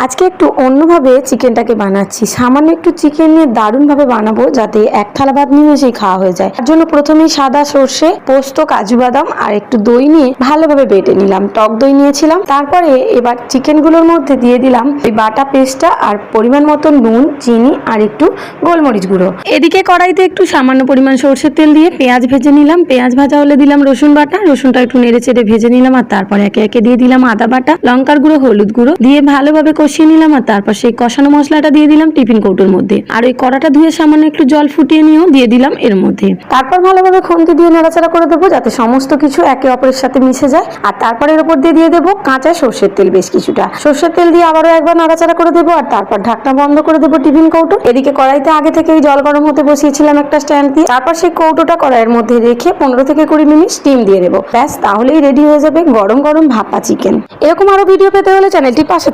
আজকে একটু অন্যভাবে চিকেনটাকে বানাচ্ছি। সামান্য একটু চিকেন নিয়ে দারুণভাবে বানাবো যাতে এক থালা ভাত নিমেষেই খাওয়া হয়ে যায়। তার জন্য প্রথমেই সাদা সর্ষে, পোস্ত, কাজু বাদাম আর একটু দই নিয়ে ভালোভাবে বেটে নিলাম। টক দই নিয়েছিলাম। তারপরে এবার চিকেনগুলোর মধ্যে দিয়ে দিলাম এই বাটা পেস্টটা আর পরিমাণ মতো নুন, চিনি আর একটু গোলমরিচ গুঁড়ো। এদিকে কড়াইতে একটু সামান্য পরিমাণ সর্ষের তেল দিয়ে পেঁয়াজ ভেজে নিলাম। পেঁয়াজ ভাজা হলে দিলাম রসুন বাটা। রসুনটা একটু নেড়ে চেড়ে ভেজে নিলাম আর তারপরে একে একে দিয়ে দিলাম আদা বাটা, লঙ্কার গুঁড়ো, হলুদ গুঁড়ো দিয়ে ভালোভাবে কষিয়ে নিলাম। আর তারপর সেই কষানো মশলাটা দিয়ে দিলাম টিফিন কৌটোর মধ্যে। আর ওই কড়াটা ধুয়ে সামান্য একটু জল ফুটিয়ে নিয়েও দিয়ে দিলাম এর মধ্যে। তারপর ভালোভাবে খুন্তি দিয়ে নাড়াচাড়া করে দেবো যাতে সমস্ত কিছু একে অপরের সাথে মিশে যায়। আর তারপর এর উপর দিয়ে দেবো কাঁচা সর্ষের তেল, বেশ কিছুটা সর্ষের তেল দিয়ে আবারও একবার নাড়াচাড়া করে দেবো। আর তারপর ঢাকনা বন্ধ করে দেবো টিফিন কৌটো। এদিকে কড়াইতে আগে থেকেই জল গরম হতে বসিয়েছিলাম একটা স্ট্যান্ড দিয়ে। তারপর সেই কৌটোটা কড়াইয়ের মধ্যে রেখে 15 থেকে 20 মিনিট স্টিম দিয়ে দেবো। ব্যাস, তাহলেই রেডি হয়ে যাবে গরম গরম ভাপা চিকেন। এরকম আরো ভিডিও পেতে হলে চ্যানেলটি পাশে